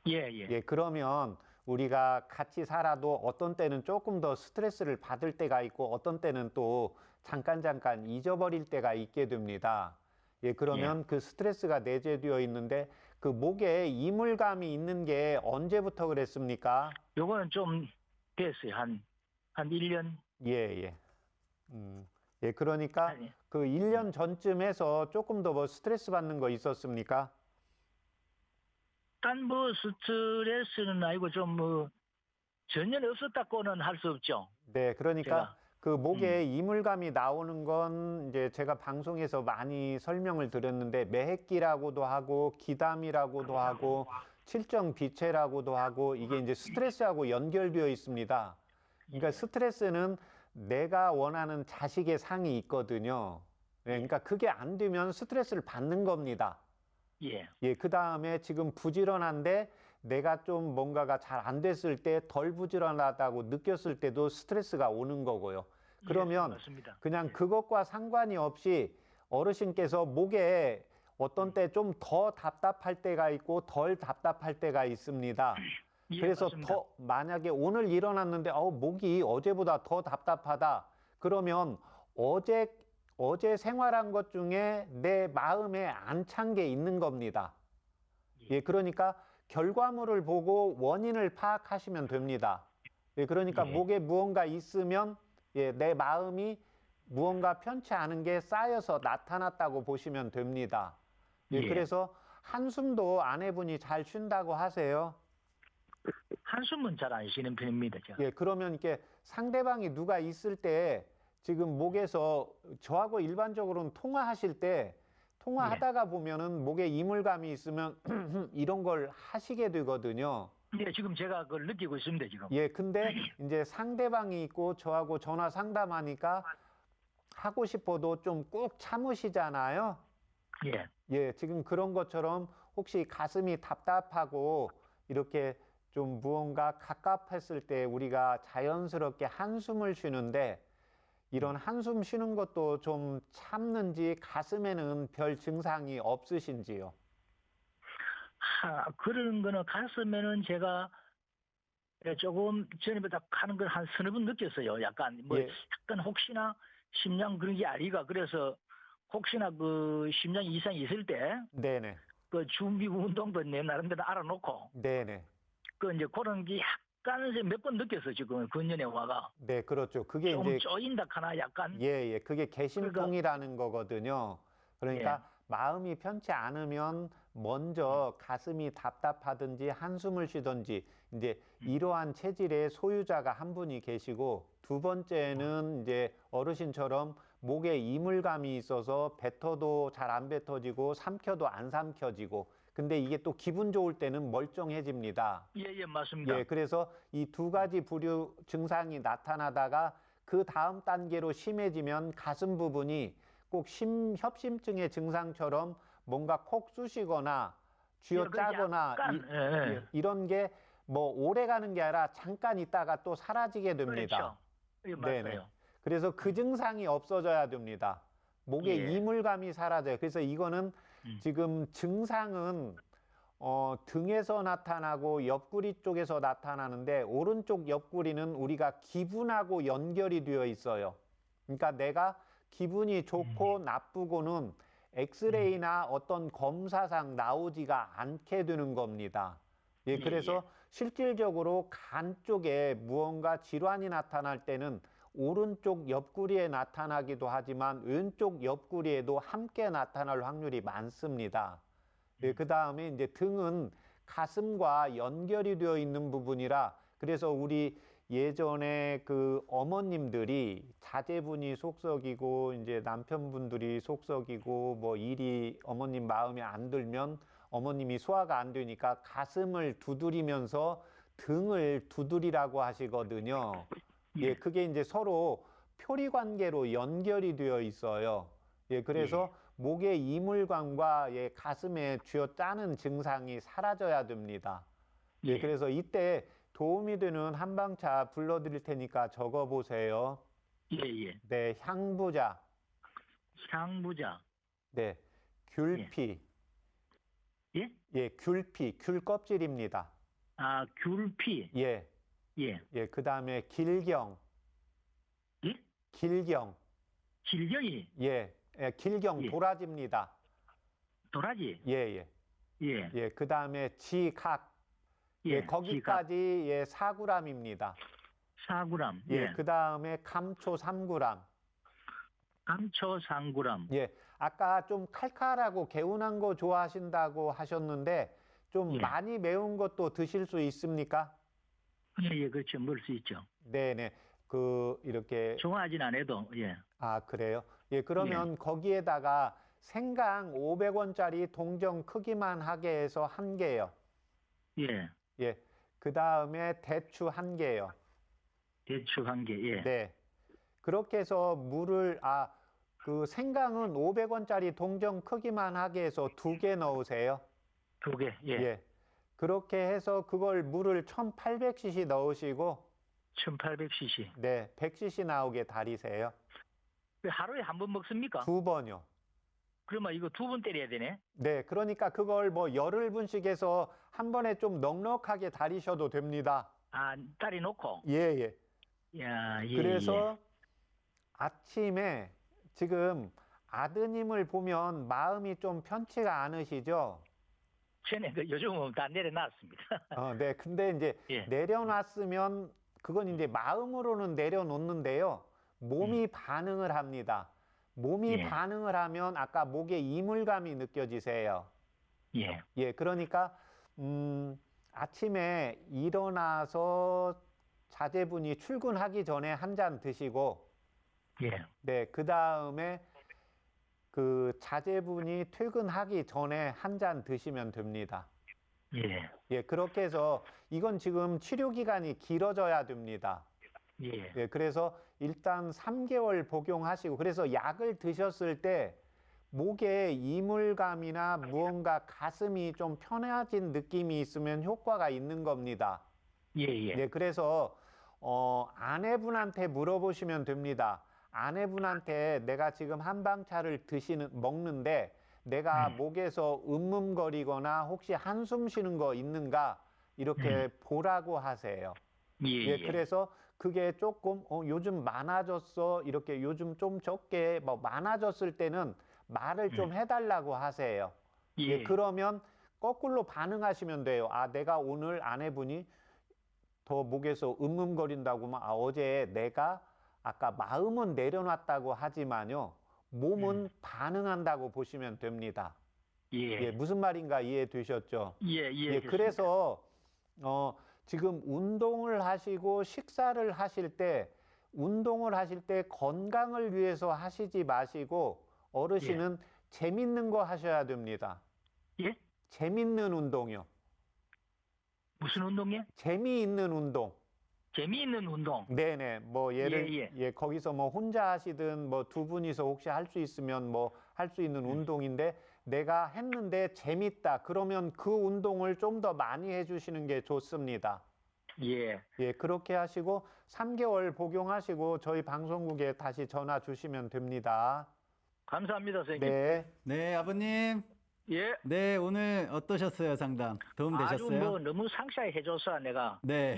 예, 예. 예, 그러면 우리가 같이 살아도 어떤 때는 조금 더 스트레스를 받을 때가 있고 어떤 때는 또 잠깐 잊어버릴 때가 있게 됩니다. 예, 그러면 그 스트레스가 내재되어 있는데 그 목에 이물감이 있는 게 언제부터 그랬습니까? 요거는 좀 됐어요. 한 1년. 예, 예. 예, 그러니까 아니. 그 1년 전쯤에서 조금 더 뭐 스트레스 받는 거 있었습니까? 딴 뭐 스트레스는 아니고 좀 뭐 전혀 없었다고는 할 수 없죠. 네, 그러니까 제가. 그 목에 이물감이 나오는 건 이제 제가 방송에서 많이 설명을 드렸는데 매핵기라고도 하고 기담이라고도 하고 칠정비체라고도 하고 이게 이제 스트레스하고 연결되어 있습니다. 그러니까 스트레스는 내가 원하는 자식의 상이 있거든요. 네, 그러니까 그게 안 되면 스트레스를 받는 겁니다. 예. 예, 그 다음에 지금 부지런한데 내가 좀 뭔가가 잘 안 됐을 때 덜 부지런하다고 느꼈을 때도 스트레스가 오는 거고요. 그러면 맞습니다. 그냥 그것과 상관이 없이 어르신께서 목에 어떤 때 좀 더 답답할 때가 있고 덜 답답할 때가 있습니다. 예, 그래서 맞습니다. 더 만약에 오늘 일어났는데 목이 어제보다 더 답답하다. 그러면 어제 생활한 것 중에 내 마음에 안 찬 게 있는 겁니다. 예, 그러니까 결과물을 보고 원인을 파악하시면 됩니다. 예, 그러니까 목에 무언가 있으면 예, 내 마음이 무언가 편치 않은 게 쌓여서 나타났다고 보시면 됩니다. 예, 그래서 한숨도 아내분이 잘 쉰다고 하세요. 한숨은 잘 안 쉬는 편입니다. 제가. 예, 그러면 이렇게 상대방이 누가 있을 때 지금 목에서 저하고 일반적으로는 통화하실 때 통화하다가 보면은 목에 이물감이 있으면 이런 걸 하시게 되거든요. 예, 지금 제가 그걸 느끼고 있습니다. 지금. 예, 근데 이제 상대방이 있고 저하고 전화 상담하니까 하고 싶어도 좀 꾹 참으시잖아요. 예. 예, 지금 그런 것처럼 혹시 가슴이 답답하고 이렇게 좀 무언가 갑갑했을 때 우리가 자연스럽게 한숨을 쉬는데 이런 한숨 쉬는 것도 좀 참는지 가슴에는 별 증상이 없으신지요? 그런 거는 가슴에는 제가 조금 전에보다 가는 걸 한 서너 번 느꼈어요. 약간 뭐 예. 약간 혹시나 심장 그런 게 아니가 그래서 혹시나 그 심장 이상이 있을 때 네네. 그 준비 운동도 내 나름대로 알아놓고 네네. 그 이제 그런 게 약간 몇 번 느꼈어 지금 근년에 와가 네, 그렇죠. 그게 좀 이제 쪼인다 하나 약간 예, 예. 그게 개심통이라는 거거든요. 그러니까 마음이 편치 않으면 먼저 가슴이 답답하든지 한숨을 쉬든지 이제 이러한 체질의 소유자가 한 분이 계시고 두 번째는 이제 어르신처럼 목에 이물감이 있어서 뱉어도 잘 안 뱉어지고 삼켜도 안 삼켜지고 근데 이게 또 기분 좋을 때는 멀쩡해집니다. 예 맞습니다. 예, 그래서 이 두 가지 부류 증상이 나타나다가 그 다음 단계로 심해지면 가슴 부분이 꼭 협심증의 증상처럼 뭔가 콕 쑤시거나 쥐어 그 짜거나 약간, 이런 게 뭐 오래 가는 게 아니라 잠깐 있다가 또 사라지게 됩니다. 그렇죠. 예 네네. 맞아요. 그래서 그 증상이 없어져야 됩니다. 목에 예. 이물감이 사라져요. 그래서 이거는 지금 증상은 등에서 나타나고 옆구리 쪽에서 나타나는데 오른쪽 옆구리는 우리가 기분하고 연결이 되어 있어요. 그러니까 내가 기분이 좋고 나쁘고는 엑스레이나 어떤 검사상 나오지가 않게 되는 겁니다. 예, 그래서 실질적으로 간 쪽에 무언가 질환이 나타날 때는 오른쪽 옆구리에 나타나기도 하지만 왼쪽 옆구리에도 함께 나타날 확률이 많습니다. 예, 그 다음에 이제 등은 가슴과 연결이 되어 있는 부분이라 그래서 우리 예전에 그 어머님들이 자제분이 속썩이고 이제 남편분들이 속썩이고 뭐 일이 어머님 마음에 안 들면 어머님이 소화가 안 되니까 가슴을 두드리면서 등을 두드리라고 하시거든요. 예, 그게 이제 서로 표리 관계로 연결이 되어 있어요. 예, 그래서 목의 이물감과 예, 가슴에 쥐어 짜는 증상이 사라져야 됩니다. 예, 그래서 이때 도움이 되는 한방차 불러드릴 테니까 적어보세요. 예. 네, 향부자. 향부자. 네, 귤피. 예? 예, 귤피, 귤 껍질입니다. 아 귤피. 예, 예. 예, 그 다음에 길경. 예? 길경. 길경이. 예, 예, 길경 예. 도라지입니다. 도라지. 예, 예. 예, 그 다음에 지각. 예, 거기까지 예, 4g입니다. 4g. 예, 그 다음에 감초 3g. 감초 3g. 예, 아까 좀 칼칼하고 개운한 거 좋아하신다고 하셨는데 좀 많이 매운 것도 드실 수 있습니까? 예, 그렇죠. 먹을 수 있죠. 네네. 그 이렇게 좋아하진 않아도 예. 아 그래요? 예, 그러면 거기에다가 생강 500원짜리 동전 크기만 하게 해서 한 개요. 예. 예, 그 다음에 대추 한 개요. 대추 한 개. 예. 네. 그렇게 해서 물을 그 생강은 500원짜리 동전 크기만 하게 해서 2개 넣으세요. 2개. 예. 예. 그렇게 해서 그걸 물을 1800cc 넣으시고 1800cc. 네, 100cc 나오게 달이세요. 하루에 한 번 먹습니까? 2번요. 그러면 이거 2번 때려야 되네. 네, 그러니까 그걸 뭐 열흘 분씩해서 한 번에 좀 넉넉하게 달이셔도 됩니다. 아, 딸이 놓고. 예. 야, 예. 그래서 아침에 지금 아드님을 보면 마음이 좀 편치가 않으시죠? 전에 요즘은 다 내려놨습니다. 네, 근데 이제 내려놨으면 그건 이제 마음으로는 내려놓는데요. 몸이 반응을 합니다. 몸이 반응을 하면 아까 목에 이물감이 느껴지세요. 예, 그러니까 아침에 일어나서 자제분이 출근하기 전에 한 잔 드시고 네, 그 다음에 그 자제분이 퇴근하기 전에 한 잔 드시면 됩니다. 예, 그렇게 해서 이건 지금 치료 기간이 길어져야 됩니다. 예, 그래서 일단 3개월 복용하시고 그래서 약을 드셨을 때 목에 이물감이나 무언가 가슴이 좀 편해진 느낌이 있으면 효과가 있는 겁니다. 예, 그래서 아내분한테 물어보시면 됩니다. 아내분한테 내가 지금 한방차를 먹는데 내가 목에서 음음거리거나 혹시 한숨 쉬는 거 있는가 이렇게 보라고 하세요. 예, 그래서 그게 조금 요즘 많아졌어 이렇게 요즘 좀 적게 뭐 많아졌을 때는 말을 좀 해달라고 하세요. 예, 그러면 거꾸로 반응하시면 돼요. 아, 내가 오늘 아내분이 더 목에서 음음거린다고 하면 아, 어제 내가 아까 마음은 내려놨다고 하지만요. 몸은 반응한다고 보시면 됩니다. 예, 무슨 말인가 이해되셨죠? 예, 그래서 지금 운동을 하시고 식사를 하실 때 운동을 하실 때 건강을 위해서 하시지 마시고 어르신은 재밌는 거 하셔야 됩니다. 예? 재밌는 운동이요. 무슨 운동이요? 재미있는 운동. 재미있는 운동. 네네. 뭐 거기서 뭐 혼자 하시든 뭐 두 분이서 혹시 할 수 있으면 뭐 할 수 있는 운동인데 내가 했는데 재밌다. 그러면 그 운동을 좀 더 많이 해주시는 게 좋습니다. 예. 예, 그렇게 하시고 3개월 복용하시고 저희 방송국에 다시 전화 주시면 됩니다. 감사합니다, 선생님. 네. 네, 아버님. 예. 네, 오늘 어떠셨어요, 상담? 도움 아주 되셨어요? 뭐 너무 상세히 해줘서 내가 네.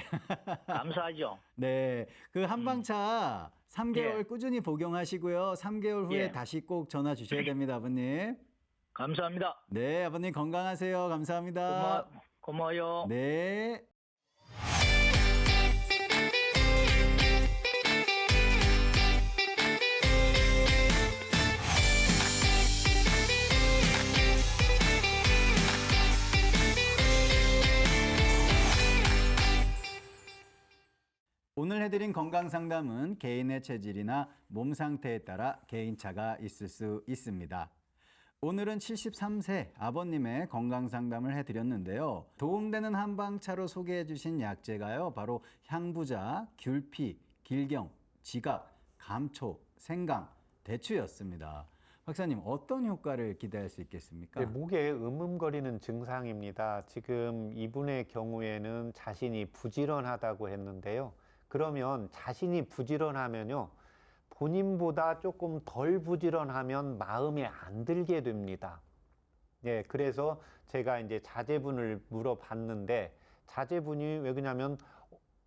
감사하죠. 네. 그 한방차 3개월 꾸준히 복용하시고요. 3개월 후에 예. 다시 꼭 전화 주셔야 됩니다, 아버님. 감사합니다. 네, 아버님 건강하세요. 감사합니다. 고마워요. 네. 오늘 해드린 건강상담은 개인의 체질이나 몸 상태에 따라 개인차가 있을 수 있습니다. 오늘은 73세 아버님의 건강상담을 해드렸는데요. 도움되는 한방차로 소개해주신 약재가요. 바로 향부자, 귤피, 길경, 지각, 감초, 생강, 대추였습니다. 박사님, 어떤 효과를 기대할 수 있겠습니까? 네, 목에 음음거리는 증상입니다. 지금 이분의 경우에는 자신이 부지런하다고 했는데요. 그러면 자신이 부지런하면요. 본인보다 조금 덜 부지런하면 마음에 안 들게 됩니다. 예, 그래서 제가 이제 자제분을 물어봤는데 자제분이 왜 그러냐면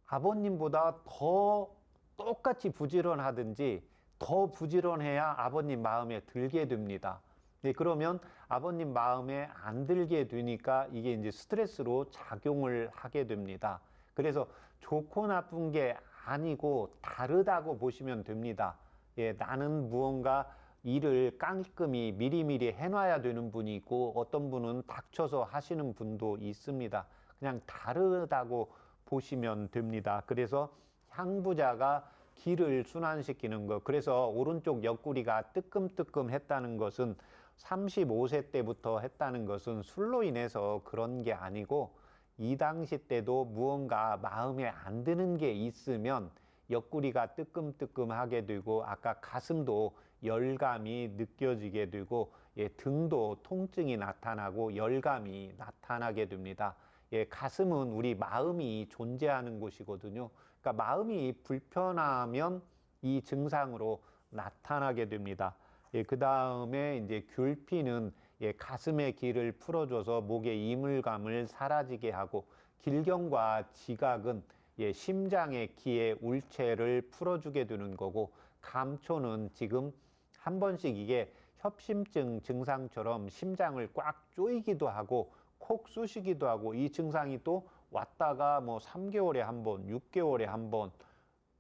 아버님보다 더 똑같이 부지런하든지 더 부지런해야 아버님 마음에 들게 됩니다. 예, 그러면 아버님 마음에 안 들게 되니까 이게 이제 스트레스로 작용을 하게 됩니다. 그래서 좋고 나쁜 게 아니고 다르다고 보시면 됩니다. 예, 나는 무언가 일을 깔끔히 미리미리 해놔야 되는 분이 있고 어떤 분은 닥쳐서 하시는 분도 있습니다. 그냥 다르다고 보시면 됩니다. 그래서 향부자가 기를 순환시키는 것. 그래서 오른쪽 옆구리가 뜨끔뜨끔 했다는 것은 35세 때부터 했다는 것은 술로 인해서 그런 게 아니고 이 당시 때도 무언가 마음에 안 드는 게 있으면 옆구리가 뜨끔뜨끔하게 되고 아까 가슴도 열감이 느껴지게 되고 등도 통증이 나타나고 열감이 나타나게 됩니다. 가슴은 우리 마음이 존재하는 곳이거든요. 그러니까 마음이 불편하면 이 증상으로 나타나게 됩니다. 그 다음에 이제 귤피는 가슴의 기를 풀어줘서 목의 이물감을 사라지게 하고 길경과 지각은 심장의 기의 울체를 풀어주게 되는 거고 감초는 지금 한 번씩 이게 협심증 증상처럼 심장을 꽉 조이기도 하고 콕 쑤시기도 하고 이 증상이 또 왔다가 뭐 3개월에 한 번, 6개월에 한 번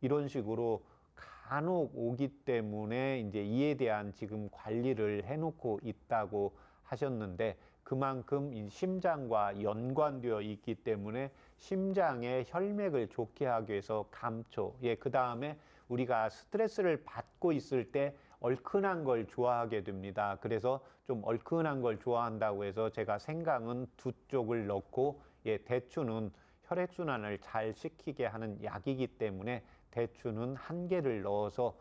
이런 식으로 간혹 오기 때문에 이제 이에 대한 지금 관리를 해놓고 있다고 하셨는데 그만큼 이 심장과 연관되어 있기 때문에 심장의 혈맥을 좋게 하기 위해서 감초, 그 다음에 우리가 스트레스를 받고 있을 때 얼큰한 걸 좋아하게 됩니다. 그래서 좀 얼큰한 걸 좋아한다고 해서 제가 생강은 2쪽을 넣고 대추는 혈액순환을 잘 시키게 하는 약이기 때문에 대추는 1개를 넣어서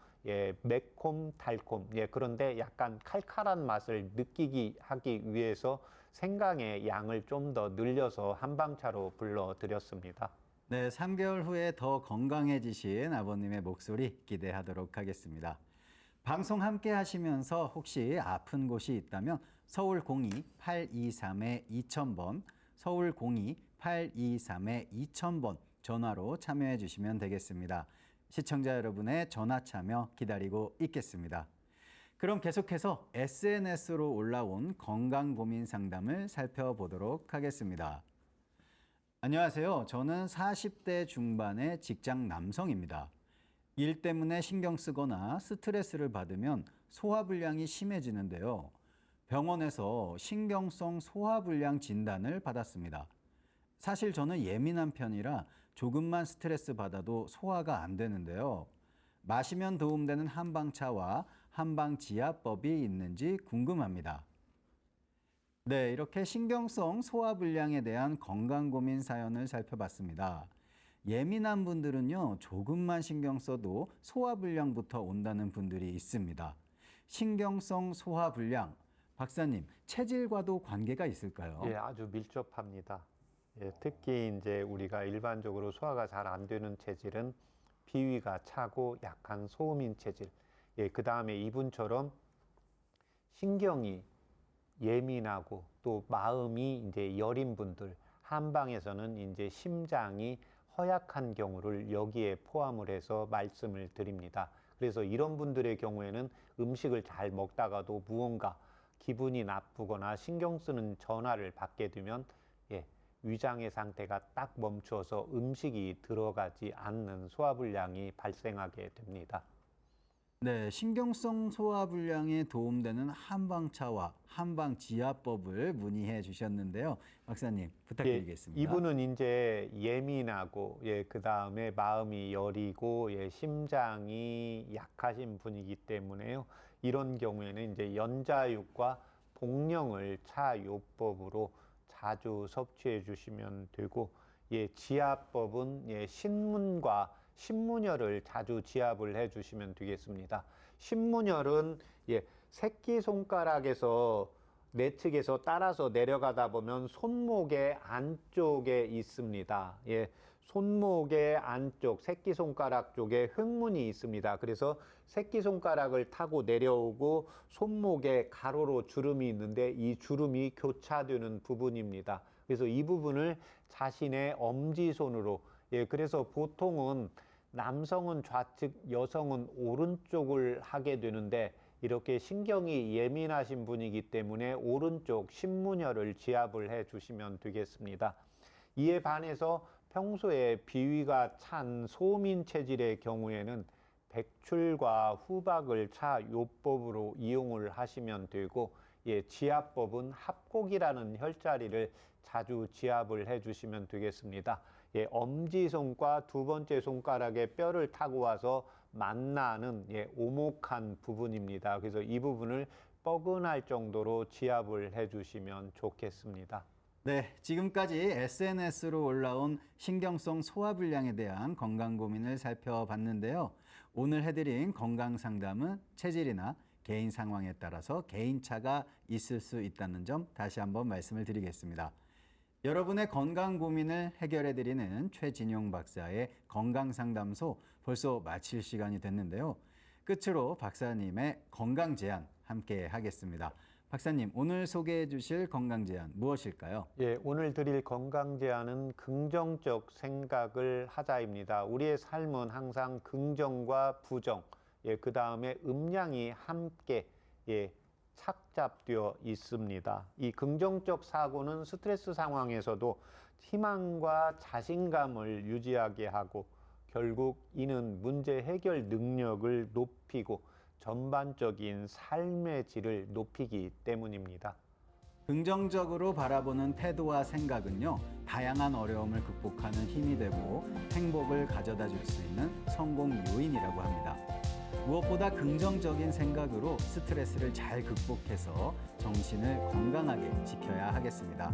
매콤 달콤 그런데 약간 칼칼한 맛을 느끼기 하기 위해서 생강의 양을 좀 더 늘려서 한방차로 불러드렸습니다. 네, 3개월 후에 더 건강해지신 아버님의 목소리 기대하도록 하겠습니다. 방송 함께 하시면서 혹시 아픈 곳이 있다면 서울 02-823-2000번, 서울 02-823-2000번 전화로 참여해 주시면 되겠습니다. 시청자 여러분의 전화 참여 기다리고 있겠습니다. 그럼 계속해서 SNS로 올라온 건강 고민 상담을 살펴보도록 하겠습니다. 안녕하세요. 저는 40대 중반의 직장 남성입니다. 일 때문에 신경 쓰거나 스트레스를 받으면 소화불량이 심해지는데요. 병원에서 신경성 소화불량 진단을 받았습니다. 사실 저는 예민한 편이라 조금만 스트레스 받아도 소화가 안 되는데요. 마시면 도움되는 한방차와 한방지압법이 있는지 궁금합니다. 네, 이렇게 신경성 소화불량에 대한 건강 고민 사연을 살펴봤습니다. 예민한 분들은요, 조금만 신경 써도 소화불량부터 온다는 분들이 있습니다. 신경성 소화불량, 박사님, 체질과도 관계가 있을까요? 예, 아주 밀접합니다. 예, 특히 이제 우리가 일반적으로 소화가 잘 안 되는 체질은 비위가 차고 약한 소음인 체질. 예, 그 다음에 이분처럼 신경이 예민하고 또 마음이 이제 여린 분들, 한방에서는 이제 심장이 허약한 경우를 여기에 포함을 해서 말씀을 드립니다. 그래서 이런 분들의 경우에는 음식을 잘 먹다가도 무언가 기분이 나쁘거나 신경 쓰는 전화를 받게 되면 위장의 상태가 딱 멈춰서 음식이 들어가지 않는 소화불량이 발생하게 됩니다. 네, 신경성 소화불량에 도움되는 한방차와 한방지압법을 문의해 주셨는데요. 박사님, 부탁드리겠습니다. 이분은 이제 예민하고 그 다음에 마음이 여리고 심장이 약하신 분이기 때문에요. 이런 경우에는 이제 연자육과 복령을 차요법으로 자주 섭취해 주시면 되고, 지압법은 신문과 신문열을 자주 지압을 해 주시면 되겠습니다. 신문열은 새끼손가락에서 내측에서 따라서 내려가다 보면 손목의 안쪽에 있습니다. 손목의 안쪽, 새끼손가락 쪽에 횡문이 있습니다. 그래서 새끼손가락을 타고 내려오고 손목에 가로로 주름이 있는데 이 주름이 교차되는 부분입니다. 그래서 이 부분을 자신의 엄지손으로, 그래서 보통은 남성은 좌측, 여성은 오른쪽을 하게 되는데 이렇게 신경이 예민하신 분이기 때문에 오른쪽 신문열을 지압을 해 주시면 되겠습니다. 이에 반해서 평소에 비위가 찬 소민 체질의 경우에는 백출과 후박을 차요법으로 이용을 하시면 되고, 지압법은 합곡이라는 혈자리를 자주 지압을 해 주시면 되겠습니다. 엄지손과 두 번째 손가락에 뼈를 타고 와서 만나는 오목한 부분입니다. 그래서 이 부분을 뻐근할 정도로 지압을 해 주시면 좋겠습니다. 네, 지금까지 SNS로 올라온 신경성 소화불량에 대한 건강 고민을 살펴봤는데요. 오늘 해드린 건강 상담은 체질이나 개인 상황에 따라서 개인차가 있을 수 있다는 점 다시 한번 말씀을 드리겠습니다. 여러분의 건강 고민을 해결해드리는 최진용 박사의 건강상담소 벌써 마칠 시간이 됐는데요. 끝으로 박사님의 건강 제안 함께 하겠습니다. 박사님, 오늘 소개해 주실 건강 제안 무엇일까요? 오늘 드릴 건강 제안은 긍정적 생각을 하자입니다. 우리의 삶은 항상 긍정과 부정, 그 다음에 음양이 함께 착잡되어 있습니다. 이 긍정적 사고는 스트레스 상황에서도 희망과 자신감을 유지하게 하고 결국 이는 문제 해결 능력을 높이고 전반적인 삶의 질을 높이기 때문입니다. 긍정적으로 바라보는 태도와 생각은요, 다양한 어려움을 극복하는 힘이 되고 행복을 가져다 줄 수 있는 성공 요인이라고 합니다. 무엇보다 긍정적인 생각으로 스트레스를 잘 극복해서 정신을 건강하게 지켜야 하겠습니다.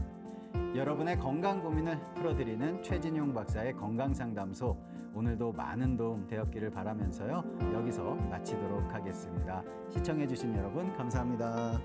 여러분의 건강 고민을 풀어드리는 최진용 박사의 건강상담소, 오늘도 많은 도움 되었기를 바라면서요. 여기서 마치도록 하겠습니다. 시청해주신 여러분 감사합니다.